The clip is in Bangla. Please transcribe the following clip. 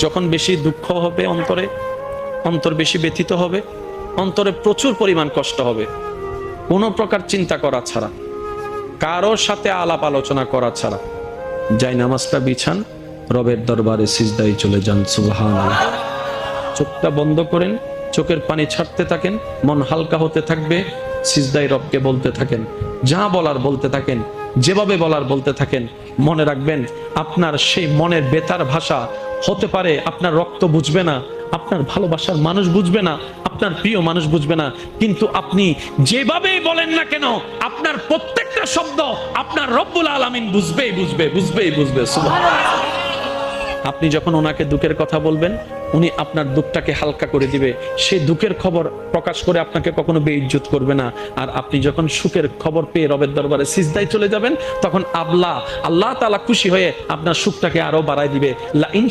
যখন বেশি দুঃখ হবে অন্তরে, অন্তর বেশি ব্যথিত হবে, অন্তরে প্রচুর পরিমাণ কষ্ট হবে, কোনো প্রকার চিন্তা করা ছাড়া, কারোর সাথে আলাপ আলোচনা করা ছাড়া যাই নামাজটা বিছান, রবের দরবারে সিজদায় চলে যান। সুবহানাল্লাহ। চোখটা বন্ধ করেন, চোখের পানি ছাড়তে থাকেন, মন হালকা হতে থাকবে, সিজদায় রবকে বলতে থাকেন, যা বলার বলতে থাকেন, যেভাবে বলার বলতে থাকেন। মনে রাখবেন, আপনার সেই মনের বেতার ভাষা হতে পারে আপনার রক্ত বুঝবে না, আপনার ভালোবাসার মানুষ বুঝবে না, আপনার প্রিয় মানুষ বুঝবে না, কিন্তু আপনি যেভাবেই বলেন না কেন, আপনার প্রত্যেকটা শব্দ আপনার রব্বুল আলামিন বুঝবেই বুঝবে। সুবহানাল্লাহ। আপনি যখন ওনাকে দুঃখের কথা বলবেন, উনি আপনার দুঃখটাকে হালকা করে দিবে। সেই দুঃখের খবর প্রকাশ করে আপনাকে কখনো বেইজ্জত করবে না। আর আপনি যখন সুখের খবর পেয়ে রবের দরবারে সিজদায় চলে যাবেন, তখন আল্লাহ তাআলা খুশি হয়ে আপনার সুখটাকে আরো বাড়ায় দিবে। লা ইন